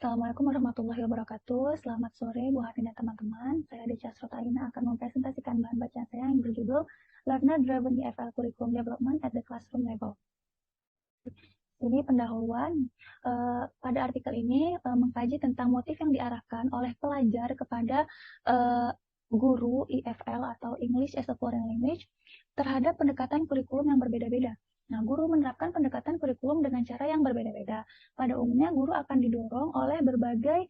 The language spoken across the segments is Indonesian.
Assalamualaikum warahmatullahi wabarakatuh. Selamat sore Bu Hatin dan teman-teman. Saya Decia Srotalina akan mempresentasikan bahan bacaan saya yang berjudul Learner Driven EFL Curriculum Development at the Classroom Level. Ini pendahuluan. Pada artikel ini mengkaji tentang motif yang diarahkan oleh pelajar kepada guru EFL atau English as a Foreign Language terhadap pendekatan kurikulum yang berbeda-beda. Nah, guru menerapkan pendekatan kurikulum dengan cara yang berbeda-beda. Pada umumnya, guru akan didorong oleh berbagai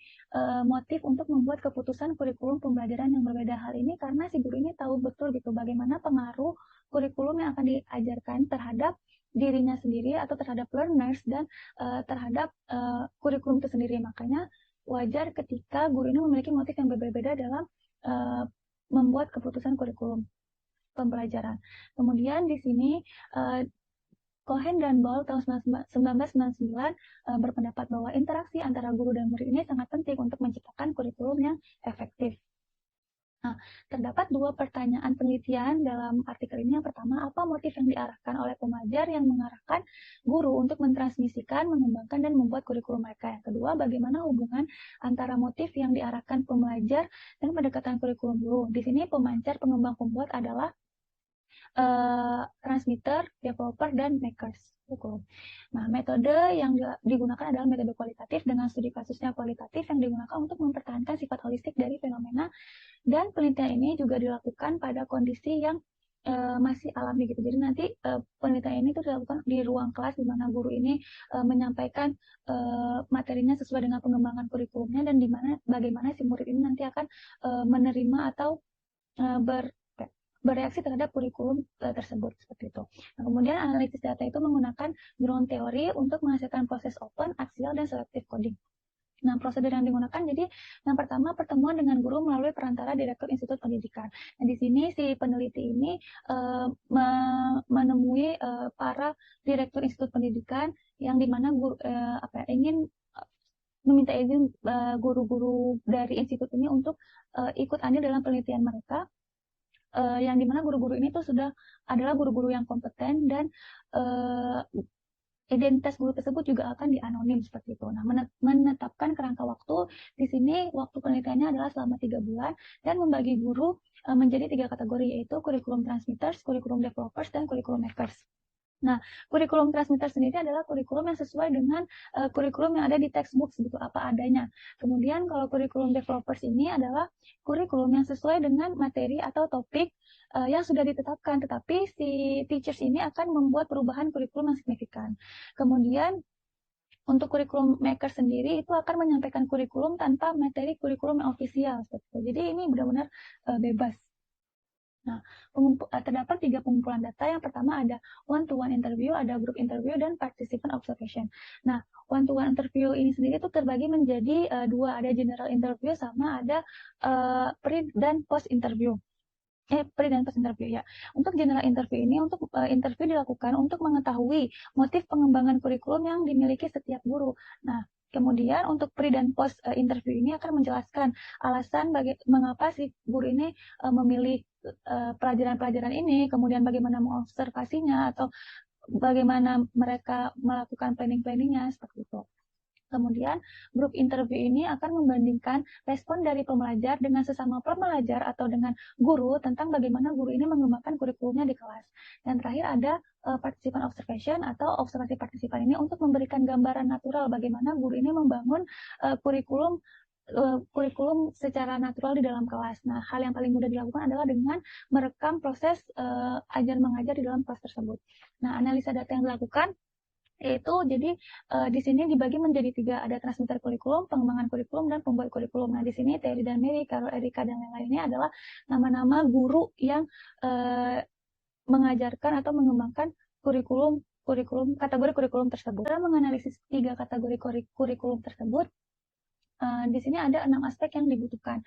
motif untuk membuat keputusan kurikulum pembelajaran yang berbeda. Hal ini karena si guru ini tahu betul gitu bagaimana pengaruh kurikulum yang akan diajarkan terhadap dirinya sendiri atau terhadap learners dan terhadap kurikulum itu sendiri. Makanya wajar ketika guru ini memiliki motif yang berbeda-beda dalam membuat keputusan kurikulum pembelajaran. Kemudian di sini Cohen dan Ball tahun 1999 berpendapat bahwa interaksi antara guru dan murid ini sangat penting untuk menciptakan kurikulum yang efektif. Nah, terdapat dua pertanyaan penelitian dalam artikel ini. Yang pertama, apa motif yang diarahkan oleh pemajar yang mengarahkan guru untuk mentransmisikan, mengembangkan, dan membuat kurikulum mereka. Yang kedua, bagaimana hubungan antara motif yang diarahkan pembelajar dan pendekatan kurikulum guru. Di sini pemancar, pengembang, pembuat adalah transmitter, developer, dan makers. Nah, metode yang digunakan adalah metode kualitatif dengan studi kasusnya kualitatif yang digunakan untuk mempertahankan sifat holistik dari fenomena, dan penelitian ini juga dilakukan pada kondisi yang masih alami gitu. Jadi nanti penelitian ini tuh dilakukan di ruang kelas di mana guru ini menyampaikan materinya sesuai dengan pengembangan kurikulumnya dan di mana bagaimana si murid ini nanti akan menerima atau bereaksi terhadap kurikulum tersebut seperti itu. Nah, kemudian analisis data itu menggunakan ground theory untuk menghasilkan proses open, aksial, dan selective coding. Nah, prosedur yang digunakan jadi yang pertama pertemuan dengan guru melalui perantara direktur institut pendidikan. Nah, di sini si peneliti ini menemui para direktur institut pendidikan yang dimana guru ingin meminta izin guru-guru dari institut ini untuk ikut andil dalam penelitian mereka. Yang dimana guru-guru ini tuh sudah adalah guru-guru yang kompeten dan identitas guru tersebut juga akan dianonim seperti itu. Nah, menetapkan kerangka waktu di sini waktu penelitiannya adalah selama 3 bulan dan membagi guru menjadi 3 kategori, yaitu kurikulum transmitters, kurikulum developers, dan kurikulum makers. Nah, kurikulum transmitter sendiri adalah kurikulum yang sesuai dengan kurikulum yang ada di textbook gitu, apa adanya. Kemudian kalau kurikulum developers ini adalah kurikulum yang sesuai dengan materi atau topik yang sudah ditetapkan, tetapi si teachers ini akan membuat perubahan kurikulum yang signifikan. Kemudian untuk kurikulum maker sendiri itu akan menyampaikan kurikulum tanpa materi kurikulum yang ofisial. Jadi ini benar-benar bebas. Nah, terdapat 3 pengumpulan data. Yang pertama ada one-to-one interview, ada group interview, dan participant observation. Nah, one-to-one interview ini sendiri itu terbagi menjadi 2, ada general interview sama ada pre dan post interview. Pre dan post interview ya. Untuk general interview ini, untuk interview dilakukan untuk mengetahui motif pengembangan kurikulum yang dimiliki setiap guru. Nah, kemudian untuk pre dan post interview ini akan menjelaskan alasan mengapa si guru ini memilih pelajaran-pelajaran ini, kemudian bagaimana mengobservasinya atau bagaimana mereka melakukan planning-planningnya seperti itu. Kemudian grup interview ini akan membandingkan respon dari pembelajar dengan sesama pembelajar atau dengan guru tentang bagaimana guru ini mengembangkan kurikulumnya di kelas. Dan terakhir ada participant observation atau observasi partisipan ini untuk memberikan gambaran natural bagaimana guru ini membangun kurikulum secara natural di dalam kelas. Nah, hal yang paling mudah dilakukan adalah dengan merekam proses ajar-mengajar di dalam kelas tersebut. Nah, analisa data yang dilakukan yaitu jadi di sini dibagi menjadi 3, ada transmitter kurikulum, pengembangan kurikulum, dan pembuat kurikulum. Nah, di sini Terry dan Mary, Carol, Erika, dan lain-lainnya adalah nama-nama guru yang mengajarkan atau mengembangkan kategori kurikulum tersebut. Dalam menganalisis 3 kategori kurikulum tersebut, di sini ada 6 aspek yang dibutuhkan.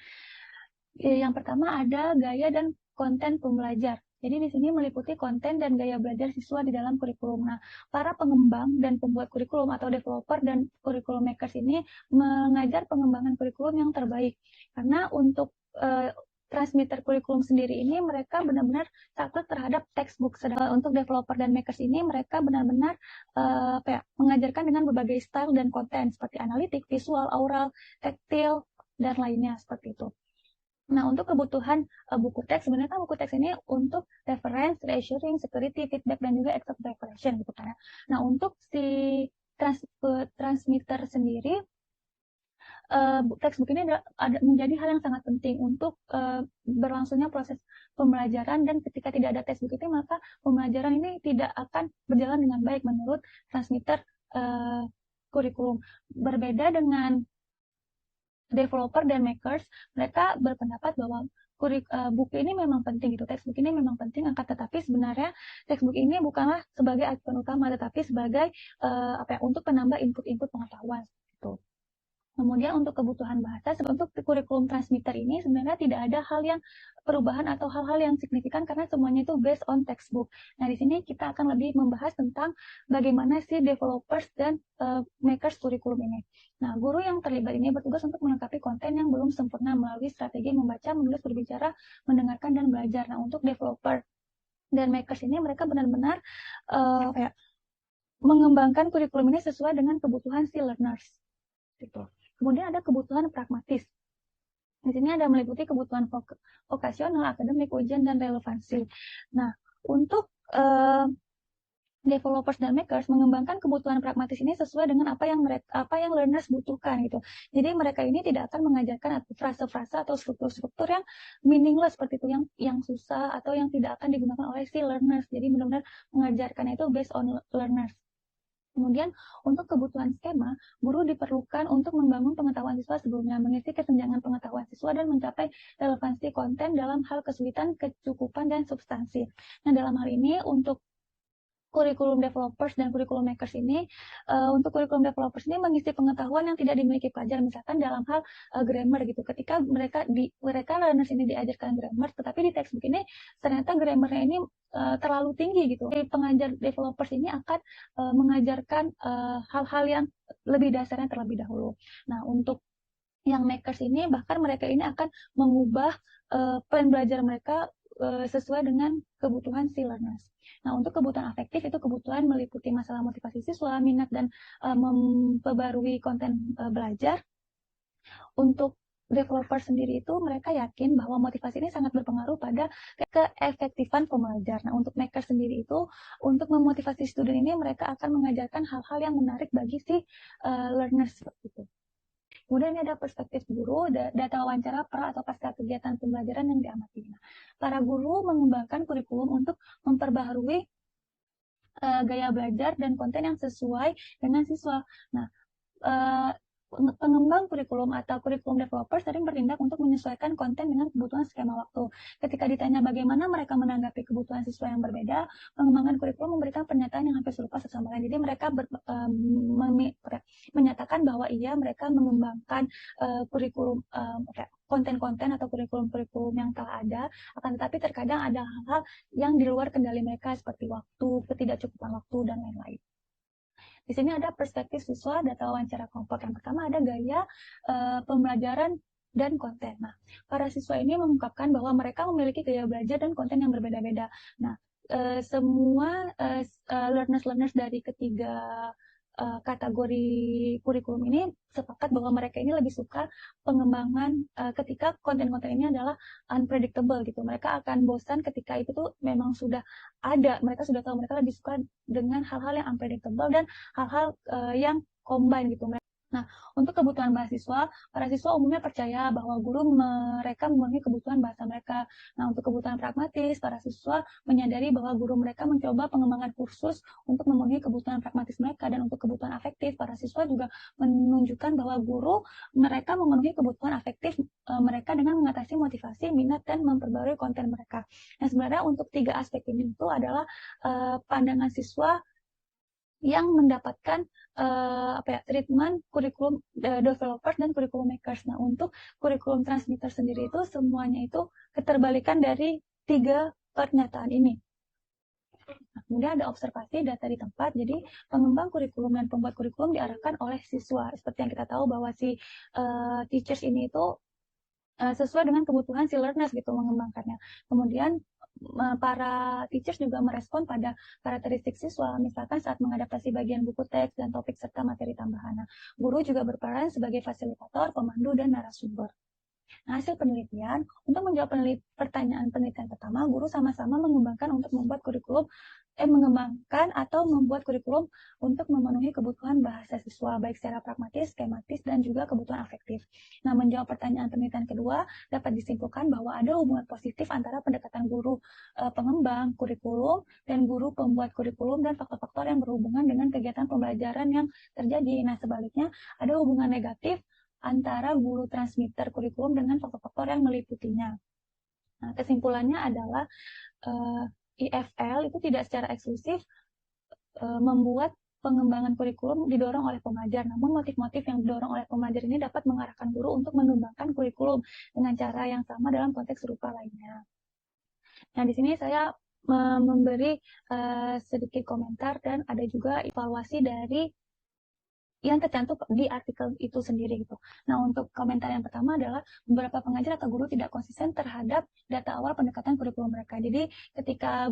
Yang pertama ada gaya dan konten pembelajar. Jadi di sini meliputi konten dan gaya belajar siswa di dalam kurikulum. Nah, para pengembang dan pembuat kurikulum atau developer dan kurikulum makers ini mengajar pengembangan kurikulum yang terbaik. Karena untuk transmitter kurikulum sendiri ini mereka benar-benar saklek terhadap textbook. Sedangkan untuk developer dan makers ini mereka benar-benar mengajarkan dengan berbagai style dan konten seperti analitik, visual, aural, taktil, dan lainnya seperti itu. Nah, untuk kebutuhan buku teks, sebenarnya kan buku teks ini untuk reference, reassuring, security, feedback, dan juga extra preparation gitu kan. Nah, untuk si transmitter sendiri, textbook ini menjadi hal yang sangat penting untuk berlangsungnya proses pembelajaran, dan ketika tidak ada textbook itu maka pembelajaran ini tidak akan berjalan dengan baik menurut transmitter kurikulum. Berbeda dengan developer dan makers, mereka berpendapat bahwa buku ini memang penting gitu, textbook ini memang penting, akan tetapi sebenarnya textbook ini bukanlah sebagai acuan utama, tetapi sebagai untuk penambah input-input pengetahuan gitu. Kemudian untuk kebutuhan bahasa, untuk kurikulum transmitter ini sebenarnya tidak ada hal yang perubahan atau hal-hal yang signifikan karena semuanya itu based on textbook. Nah, di sini kita akan lebih membahas tentang bagaimana si developers dan makers kurikulum ini. Nah, guru yang terlibat ini bertugas untuk melengkapi konten yang belum sempurna melalui strategi membaca, menulis, berbicara, mendengarkan, dan belajar. Nah, untuk developer dan makers ini mereka benar-benar mengembangkan kurikulum ini sesuai dengan kebutuhan si learners. Gitu. Kemudian ada kebutuhan pragmatis. Di sini ada meliputi kebutuhan vokasional, akademik, ujian, dan relevansi. Nah, untuk developers dan makers mengembangkan kebutuhan pragmatis ini sesuai dengan apa yang learners butuhkan gitu. Jadi mereka ini tidak akan mengajarkan frase-frase atau struktur-struktur yang meaningless seperti itu, yang susah atau yang tidak akan digunakan oleh si learners. Jadi benar-benar mengajarkan itu based on learners. Kemudian untuk kebutuhan skema, guru diperlukan untuk membangun pengetahuan siswa sebelumnya, mengisi kesenjangan pengetahuan siswa, dan mencapai relevansi konten dalam hal kesulitan, kecukupan, dan substansi. Nah, dalam hal ini untuk kurikulum developers dan kurikulum makers ini, untuk kurikulum developers ini mengisi pengetahuan yang tidak dimiliki pelajar, misalkan dalam hal grammar gitu. Ketika mereka learners ini diajarkan grammar, tetapi di textbook ini ternyata grammarnya ini terlalu tinggi gitu. Pengajar developers ini akan mengajarkan hal-hal yang lebih dasarnya terlebih dahulu. Nah, untuk yang makers ini bahkan mereka ini akan mengubah plan belajar mereka sesuai dengan kebutuhan si learners. Nah, untuk kebutuhan afektif itu kebutuhan meliputi masalah motivasi siswa, minat, dan memperbarui konten belajar. Untuk developer sendiri itu mereka yakin bahwa motivasi ini sangat berpengaruh pada keefektifan pembelajar. Nah, untuk maker sendiri itu untuk memotivasi student ini mereka akan mengajarkan hal-hal yang menarik bagi si learners seperti itu. Kemudian ini ada perspektif guru, data wawancara pra atau pasca kegiatan pembelajaran yang diamati. Nah, para guru mengembangkan kurikulum untuk memperbaharui gaya belajar dan konten yang sesuai dengan siswa. Nah, pengembang kurikulum atau kurikulum developer sering bertindak untuk menyesuaikan konten dengan kebutuhan skema waktu. Ketika ditanya bagaimana mereka menanggapi kebutuhan siswa yang berbeda, pengembangan kurikulum memberikan pernyataan yang hampir serupa sesama lain. Jadi mereka menyatakan bahwa iya mereka mengembangkan kurikulum konten-konten atau kurikulum-kurikulum yang telah ada, akan tetapi terkadang ada hal-hal yang di luar kendali mereka seperti waktu, ketidakcukupan waktu, dan lain-lain. Di sini ada perspektif siswa, data wawancara kelompok. Yang pertama ada gaya pembelajaran dan konten. Nah, para siswa ini mengungkapkan bahwa mereka memiliki gaya belajar dan konten yang berbeda-beda. Nah, semua learners dari ketiga kategori kurikulum ini sepakat bahwa mereka ini lebih suka pengembangan ketika konten-konten ini adalah unpredictable gitu. Mereka akan bosan ketika itu tuh memang sudah ada, mereka sudah tahu, mereka lebih suka dengan hal-hal yang unpredictable dan hal-hal yang combine gitu. Nah, untuk kebutuhan mahasiswa, para siswa umumnya percaya bahwa guru mereka memenuhi kebutuhan bahasa mereka. Nah, untuk kebutuhan pragmatis, para siswa menyadari bahwa guru mereka mencoba pengembangan kursus untuk memenuhi kebutuhan pragmatis mereka. Dan untuk kebutuhan afektif, para siswa juga menunjukkan bahwa guru mereka memenuhi kebutuhan afektif mereka dengan mengatasi motivasi, minat, dan memperbarui konten mereka. Nah, sebenarnya untuk tiga aspek ini itu adalah pandangan siswa yang mendapatkan treatment kurikulum developers dan kurikulum makers. Nah, untuk kurikulum transmitter sendiri itu semuanya itu keterbalikan dari tiga pernyataan ini. Nah, kemudian ada observasi data di tempat. Jadi pengembang kurikulum dan pembuat kurikulum diarahkan oleh siswa. Seperti yang kita tahu bahwa si teachers ini itu sesuai dengan kebutuhan si learners gitu mengembangkannya. Kemudian para teachers juga merespon pada karakteristik siswa, misalkan saat mengadaptasi bagian buku teks dan topik serta materi tambahan. Nah, guru juga berperan sebagai fasilitator, pemandu, dan narasumber. Nah, hasil penelitian, untuk menjawab pertanyaan penelitian pertama, guru sama-sama mengembangkan membuat kurikulum untuk memenuhi kebutuhan bahasa siswa, baik secara pragmatis, skematis, dan juga kebutuhan afektif. Nah, menjawab pertanyaan penelitian kedua, dapat disimpulkan bahwa ada hubungan positif antara pendekatan guru pengembang kurikulum dan guru pembuat kurikulum dan faktor-faktor yang berhubungan dengan kegiatan pembelajaran yang terjadi. Nah, sebaliknya, ada hubungan negatif antara guru transmitter kurikulum dengan faktor-faktor yang meliputinya. Nah, kesimpulannya adalah IFL itu tidak secara eksklusif membuat pengembangan kurikulum didorong oleh pengajar, namun motif-motif yang didorong oleh pengajar ini dapat mengarahkan guru untuk mengembangkan kurikulum dengan cara yang sama dalam konteks serupa lainnya. Nah, di sini saya memberi sedikit komentar dan ada juga evaluasi dari yang tercantum di artikel itu sendiri gitu. Nah, untuk komentar yang pertama adalah beberapa pengajar atau guru tidak konsisten terhadap data awal pendekatan kurikulum mereka. Jadi, ketika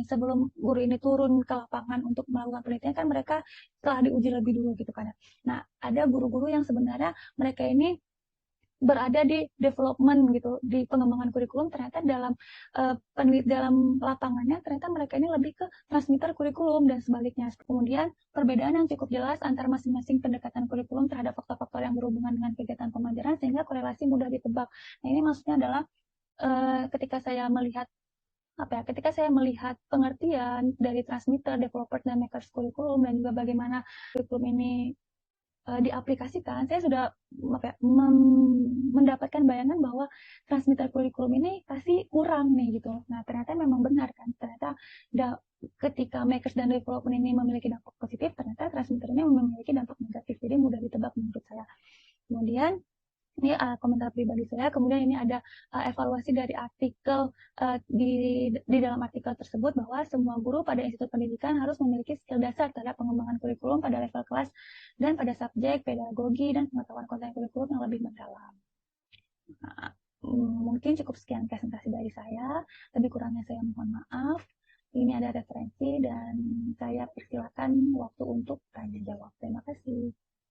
sebelum guru ini turun ke lapangan untuk melakukan penelitian kan mereka telah diuji lebih dulu gitu kan. Nah, ada guru-guru yang sebenarnya mereka ini berada di development gitu, di pengembangan kurikulum, ternyata dalam lapangannya ternyata mereka ini lebih ke transmitter kurikulum dan sebaliknya. Kemudian perbedaan yang cukup jelas antara masing-masing pendekatan kurikulum terhadap faktor-faktor yang berhubungan dengan kegiatan pembelajaran sehingga korelasi mudah ditebak. Nah, ini maksudnya adalah ketika saya melihat pengertian dari transmitter, developer, dan makers kurikulum dan juga bagaimana kurikulum ini diaplikasikan, saya sudah mendapatkan bayangan bahwa transmitter kurikulum ini pasti kurang nih gitu. Nah, ternyata memang benar kan. Ternyata ketika makers dan development ini memiliki dampak positif, ternyata transmitter ini memiliki dampak negatif. Jadi mudah ditebak menurut saya. Kemudian ini komentar pribadi saya. Kemudian ini ada evaluasi dari artikel di dalam artikel tersebut bahwa semua guru pada institut pendidikan harus memiliki skill dasar terhadap pengembangan kurikulum pada level kelas dan pada subjek, pedagogi, dan pengetahuan konten kurikulum yang lebih mendalam. Nah, mungkin cukup sekian presentasi dari saya. Lebih kurangnya saya mohon maaf. Ini ada referensi dan saya persilakan waktu untuk tanya jawab.